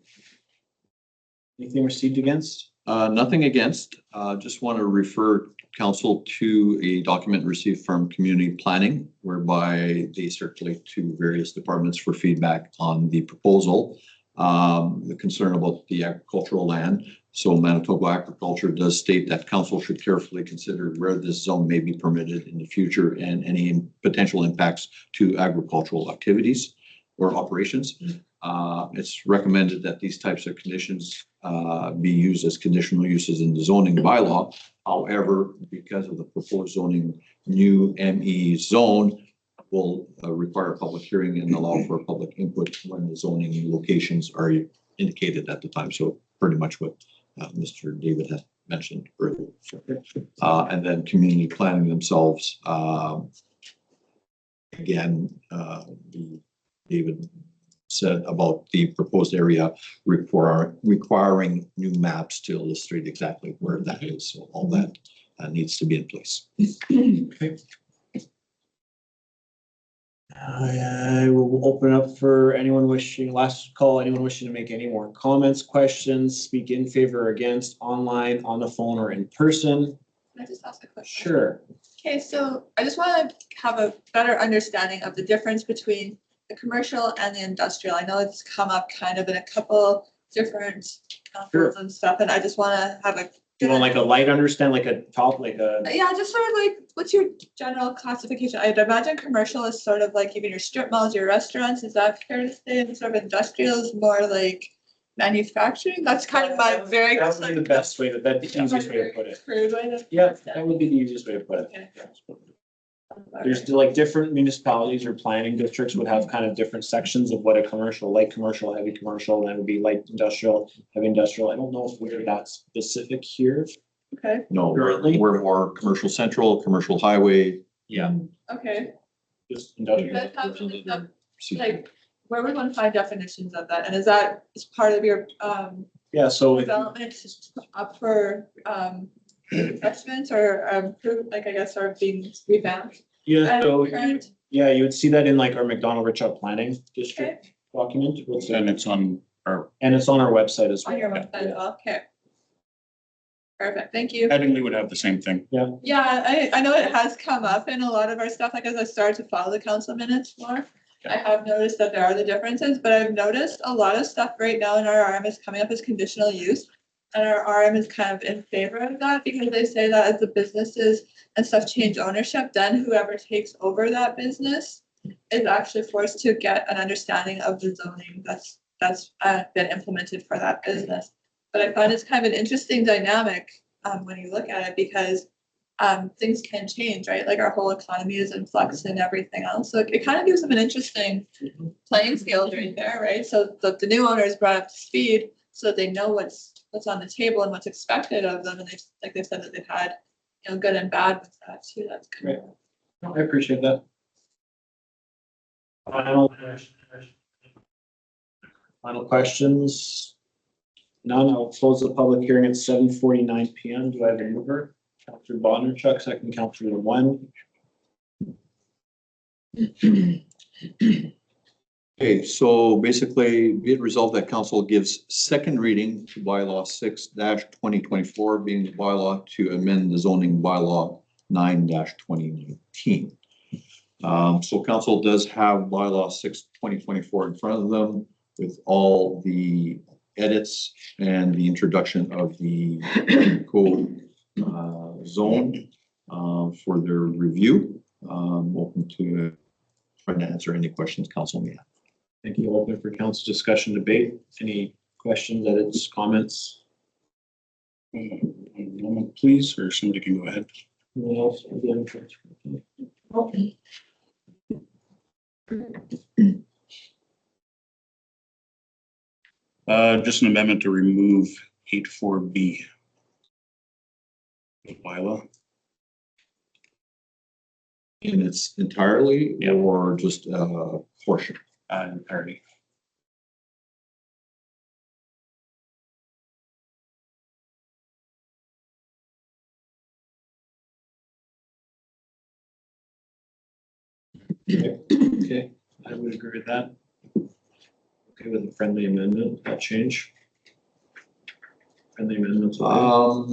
Anything received against? Nothing against, just want to refer council to a document received from community planning whereby they circulate to various departments for feedback on the proposal. The concern about the agricultural land. So Manitoba Agriculture does state that council should carefully consider where this zone may be permitted in the future and any potential impacts to agricultural activities or operations. It's recommended that these types of conditions be used as conditional uses in the zoning bylaw. However, because of the proposed zoning new ME zone will require a public hearing and allow for public input when the zoning locations are indicated at the time. So pretty much what Mr. David had mentioned earlier. And then community planning themselves, again, David said about the proposed area requiring new maps to illustrate exactly where that is. So all that needs to be in place. Okay. I will open up for anyone wishing, last call, anyone wishing to make any more comments, questions, speak in favor or against, online, on the phone, or in person. Can I just ask a question? Sure. Okay, so I just want to have a better understanding of the difference between the commercial and the industrial. I know it's come up kind of in a couple different Sure. and stuff, and I just want to have a. You want like a light understand, like a top, like a, Yeah, just sort of like, what's your general classification? I'd imagine commercial is sort of like even your strip malls, your restaurants, is that fair to say? And sort of industrial is more like manufacturing? That's kind of my very. that would be the best way, that's the easiest way to put it. Crude way to. Yeah, that would be the easiest way to put it. Okay. There's like different municipalities or planning districts would have kind of different sections of what a commercial, light commercial, heavy commercial, and that would be light industrial, heavy industrial. I don't know if we're that specific here. Okay, No, Currently? we're more commercial central, commercial highway. Yeah. okay. Just You industrial. guys have like, where would one find definitions of that? And is that as part of your Yeah, so if- development up for assessments or like I guess are being revamped? yeah, so, Current- yeah, you would see that in like our McDonald Richard Planning District document. What's it? And it's on our, And it's on our website as well. On your website as well, okay. Perfect, thank you. Headingley would have the same thing. Yeah, I know it has come up in a lot of our stuff, like as I started to follow the council minutes more. I have noticed that there are the differences, but I've noticed a lot of stuff right now in our RM is coming up as conditional use. And our RM is kind of in favor of that because they say that as the businesses and stuff change ownership, then whoever takes over that business is actually forced to get an understanding of the zoning that's been implemented for that business. But I find it's kind of an interesting dynamic when you look at it because things can change, right? Like our whole economy is in flux and everything else. So it kind of gives them an interesting playing field right there, right? So the new owners brought up to speed so they know what's on the table and what's expected of them. And they've said that they've had, good and bad with that too. That's kind of. I appreciate that. Final questions? None, I'll close the public hearing at 7:49 PM. Do I have a mover? Counselor Bonnerchuk, second Counselor One. Okay, so basically, be it resolved that council gives second reading to bylaw 6-2024, being the bylaw to amend the zoning bylaw 9-2019. So council does have bylaw 6-2024 in front of them with all the edits and the introduction of the code zone for their review. Open to trying to answer any questions council may have. Thank you. Open for council discussion debate. Any questions, edits, comments? One moment, please, or somebody can go ahead. Anyone else? Okay. Just an amendment to remove 8.4B. Bylaw. In its entirely Yeah. or just a portion? Entirety. Okay, I would agree with that. Okay, with a friendly amendment, that change. Friendly amendments. Well,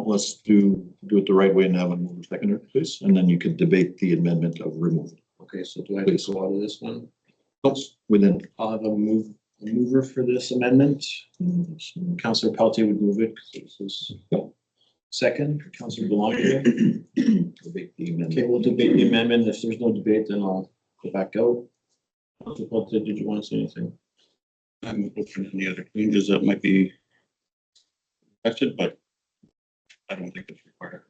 let's do it the right way and have a mover seconder, please, and then you could debate the amendment of removal. Okay, so do I just go out of this one? Oops, within. I'll have a mover for this amendment. Councillor Pelletier would move it because this is second. Councillor Belanger. Debate the amendment. Okay, we'll debate the amendment. If there's no debate, then I'll go back out. Councillor Pelletier, did you want to say anything? I'm open for any other changes that might be affected, but I don't think it's required.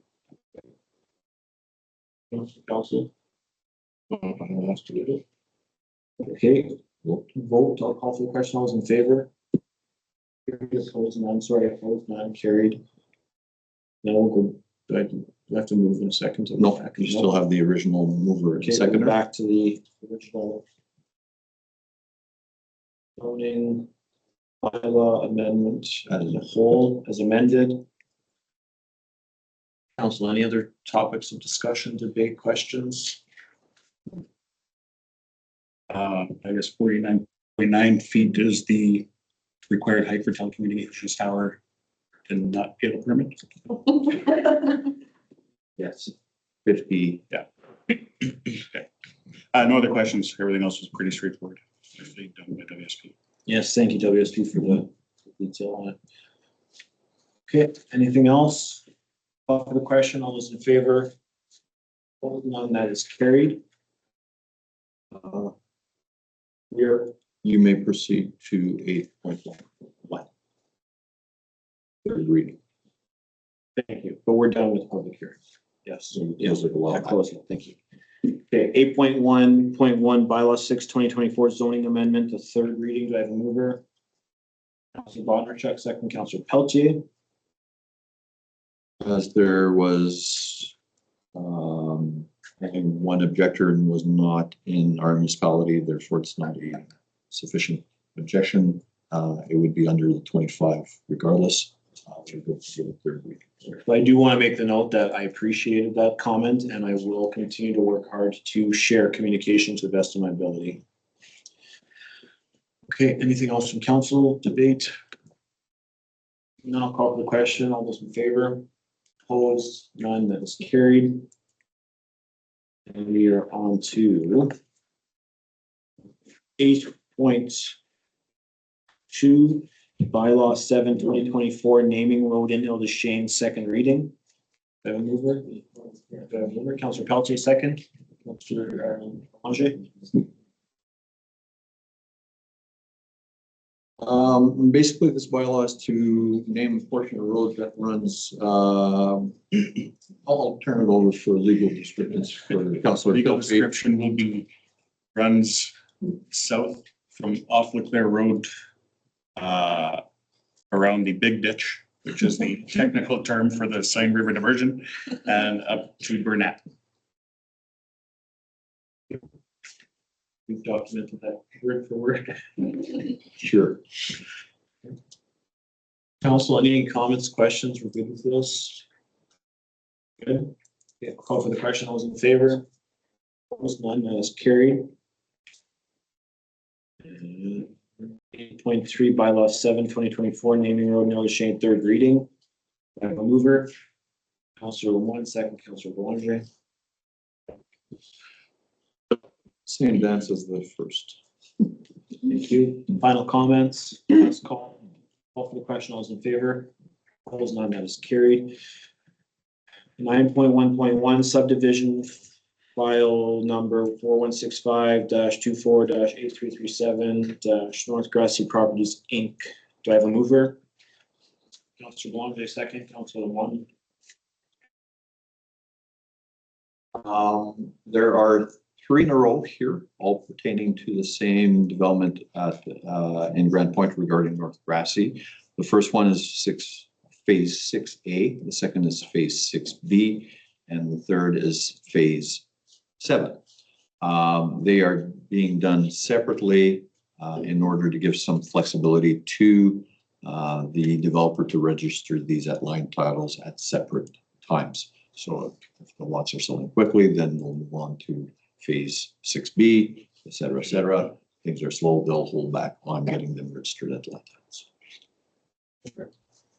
Council? Okay, vote. I'll call for the question. All those in favor? Opposed, none. Sorry, opposed, none. Carried. Now we'll go. Do I have to move in a second? No, you still have the original mover and Okay, seconder. back to the original zoning bylaw amendment as a whole, as amended. Council, any other topics of discussion, debate, questions? I guess 49.9 feet is the required height for telecommunications tower and not get a permit. Yes. 50. Yeah. Okay. No other questions. Everything else was pretty straightforward. Actually done by WSP. Yes, thank you, WSP, for the detail on it. Okay, anything else? Call for the question. All those in favor? Opposed, none. That is carried. You may proceed to 8.1. Third reading. Thank you, but we're done with public hearings. Yes. Yes, I close it. Thank you. Okay, 8.1.1 bylaw 6/2024 zoning amendment, the third reading. Do I have a mover? Councilor Bonnerchuk, second. Councilor Pelletier. As there was, I think one objector and was not in our municipality, therefore it's not a sufficient objection. It would be under the 25 regardless. We'll go to the third reading. But I do want to make the note that I appreciated that comment and I will continue to work hard to share communication to the best of my ability. Okay, anything else from council, debate? Now I'll call for the question. All those in favor? Opposed? None. That is carried. And we are on to 8.2 bylaw 7/2024 naming road in Ildishane, second reading. Do I have a mover? Do I have a mover? Councilor Pelletier, second. Councilor Belanger. Basically, this bylaw is to name a portion of road that runs, I'll turn it over for legal descriptions for Councilor. Legal description will be runs south from off Leclerc Road around the big ditch, which is the technical term for the Seine River diversion, and up to Burnett. We've documented that word for word. Sure. Council, any comments, questions? We're good with this? Good. Okay, call for the question. All those in favor? Opposed, none, that is carried. 8.3 bylaw 7, 2024, naming road notice change, third reading. I have a mover. Councillor Lemoine, second, Councillor Boulanger. Same dance as the first. Thank you. Final comments? Last call. Call for the question. All those in favor? Opposed, none, that is carried. 9.1.1 subdivision file number 4165-24-8337 North Grassy Properties, Inc. Do I have a mover? Councillor Boulanger, second, Councillor Lemoine. There are 3 in a row here, all pertaining to the same development at, in Grand Point regarding North Grassy. The first one is phase 6A, the second is phase 6B, and the third is phase 7. They are being done separately in order to give some flexibility to the developer to register these at line titles at separate times. So if the lots are selling quickly, then we'll move on to phase 6B, et cetera, et cetera. Things are slow, they'll hold back on getting them registered at line titles.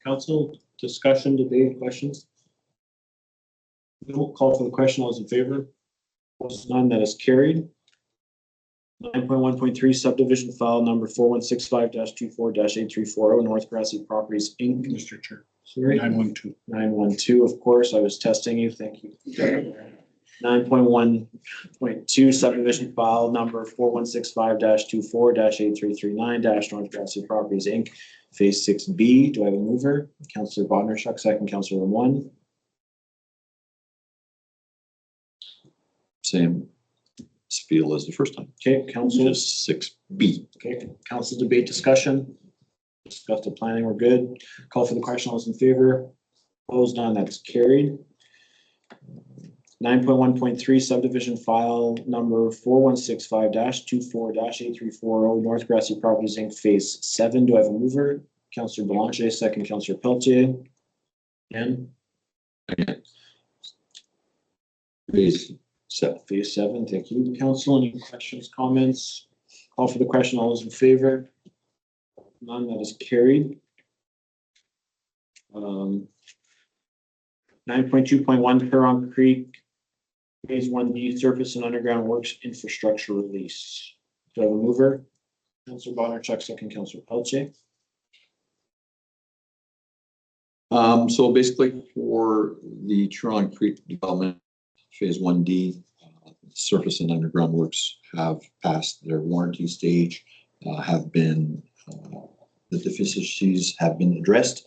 Council, discussion, debate, questions? We'll call for the question. All those in favor? Opposed, none, that is carried. 9.1.3 subdivision file number 4165-24-8340 North Grassy Properties, Inc. Mr. Chair, Sorry. 912. 912, of course, I was testing you, thank you. 9.1.2 subdivision file number 4165-24-8339 North Grassy Properties, Inc. Phase 6B. Do I have a mover? Councillor Bodnar, second, Councillor Lemoine. Same spiel as the first time. Okay, Council. Just 6B. Okay, council debate discussion. Discuss the planning, we're good. Call for the question, all those in favor? Opposed, none, that's carried. 9.1.3 subdivision file number 4165-24-8340 North Grassy Properties, Inc. Phase 7. Do I have a mover? Councillor Boulanger, second, Councillor Pelletier. And Phase 7. Phase 7, thank you. Council, any questions, comments? Call for the question, all those in favor? None, that is carried. 9.2.1 Huron Creek Phase 1B surface and underground works infrastructure release. Do I have a mover? Councillor Bonner, second, Councillor Pelletier. So basically for the Huron Creek development, phase 1D, surface and underground works have passed their warranty stage, the deficiencies have been addressed.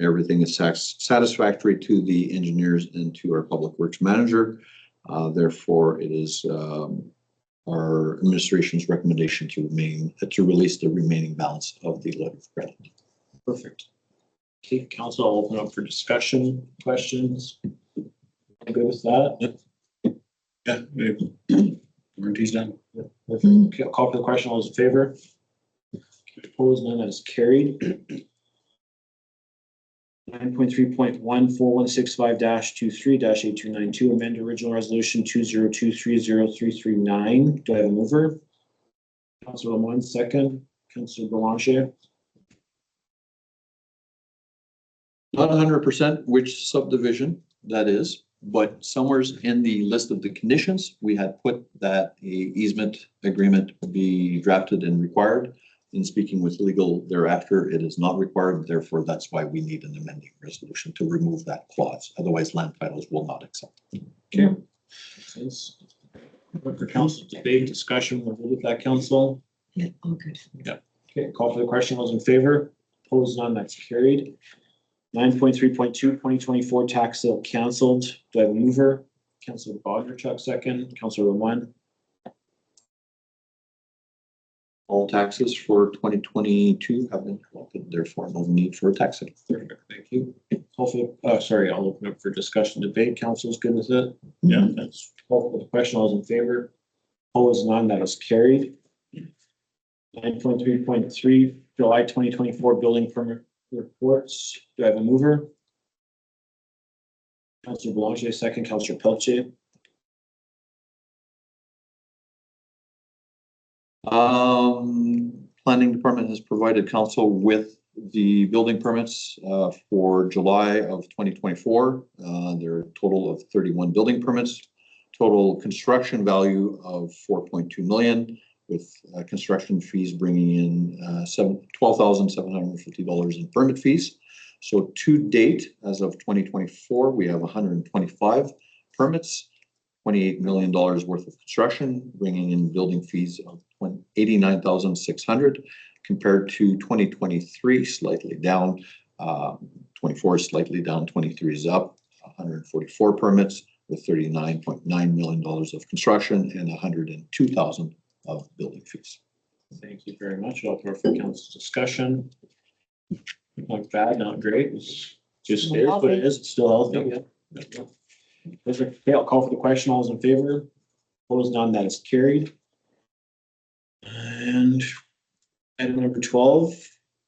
Everything is satisfactory to the engineers and to our public works manager. Therefore, it is our administration's recommendation to release the remaining balance of the letter of credit. Perfect. Okay, council, I'll open up for discussion, questions. I'm good with that. Yeah, warranty's done. Okay, I'll call for the question. All those in favor? Opposed, none, that is carried. 9.3.1 4165-23-8292 amend original resolution 202303339. Do I have a mover? Councillor Lemoine, second. Councillor Boulanger. Not 100% which subdivision that is, but somewhere in the list of the conditions, we had put that a easement agreement be drafted and required. In speaking with legal thereafter, it is not required. Therefore, that's why we need an amending resolution to remove that clause. Otherwise, land titles will not accept. Okay. Makes sense. For council debate, discussion, we're good with that, council? Yeah, all good. Yeah. Okay, call for the question. Those in favor? Opposed, none, that's carried. 9.3.2 2024 tax sale canceled. Do I have a mover? Councillor Bodnar, second. Councillor Lemoine. All taxes for 2022 have been collected, therefore no need for a tax sale. Perfect, thank you. Call for, sorry, I'll open up for discussion debate. Council's good with it? Yeah, that's Call for the question. All those in favor? Opposed, none, that is carried. 9.3.3 July 2024 building permit Reports, do I have a mover? Councillor Belanger, second, Councillor Pelletier. Planning Department has provided council with the building permits for July of 2024. There are a total of 31 building permits, total construction value of 4.2 million, with construction fees bringing in $12,750 in permit fees. So to date, as of 2024, we have 125 permits, $28 million worth of construction, bringing in building fees of $89,600 compared to 2023, slightly down. 24 is slightly down, 23 is up, 144 permits with $39.9 million of construction and 102,000 of building fees. Thank you very much. I'll throw for council's discussion. Not bad, not great. It's just is what it is. It's still healthy. Yeah. Okay, I'll call for the question. All those in favor? Opposed, none, that is carried. And item number 12,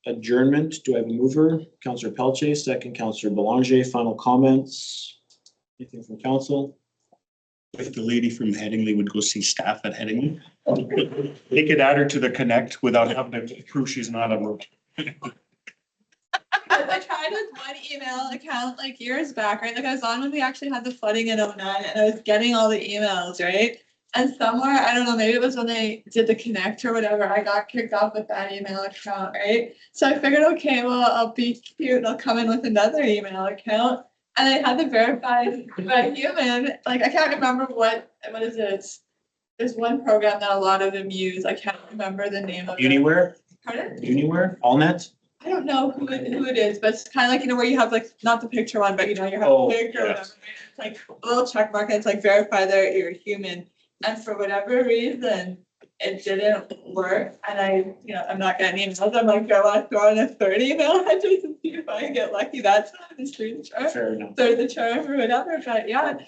adjournment. Do I have a mover? Councillor Pelletier, second, Councillor Belanger. Final comments? Anything from council? If the lady from Headingley would go see staff at Headingley, they could add her to the connect without having to prove she's not a road. I tried with one email account like years back, right? Like I was on when we actually had the flooding in 09 and I was getting all the emails, right? And somewhere, I don't know, maybe it was when they did the connect or whatever, I got kicked off with that email account, right? So I figured, okay, well, I'll be cute and I'll come in with another email account. And I had to verify by human, like I can't remember what is it? There's one program that a lot of them use. I can't remember the name of it. Uniware? Pardon? Uniware? Allnet? I don't know who it is, but it's kind of like, you know, where you have like, not the picture one, but you know, you have Oh, a picture or whatever. yes. It's like a little check mark and it's like verify that you're human. And for whatever reason, it didn't work. And I'm not getting emails. I'm like, do I want to throw in a third email address and see if I can get lucky that time and through the charm? Fair enough. Through the charm or whatever, but yeah.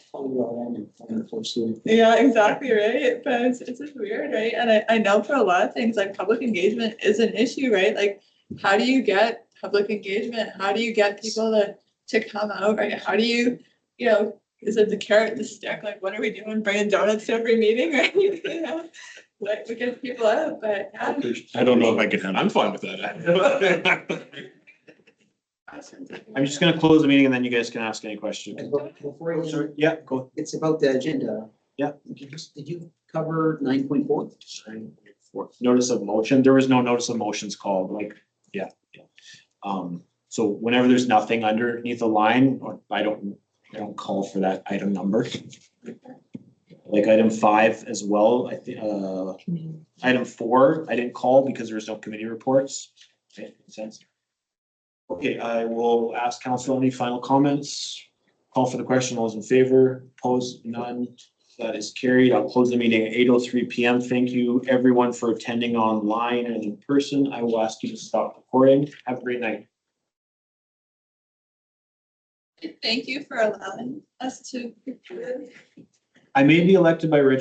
Yeah, exactly, right? But it's just weird, right? And I know for a lot of things, like public engagement is an issue, right? Like, how do you get public engagement? How do you get people to come out, right? How do you is it the carrot, the stick? Like, what are we doing? Bringing donuts to every meeting, right? You know, like we get people out, but yeah. I don't know if I could handle. I'm fine with that. I'm just gonna close the meeting and then you guys can ask any questions. Before you, Sorry, yeah, go. it's about the agenda. Yeah. Did you cover 9.4? Notice of motion. There was no notice of motions called, like, yeah. So whenever there's nothing underneath the line, or I don't call for that item number. Like item 5 as well, I think, item 4, I didn't call because there was no committee reports. Okay, makes sense. Okay, I will ask council any final comments. Call for the question. All those in favor, opposed, none. That is carried. I'll close the meeting at 8:03 p.m. Thank you everyone for attending online and in person. I will ask you to stop recording. Have a great night. Thank you for allowing us to. I may be elected by Rich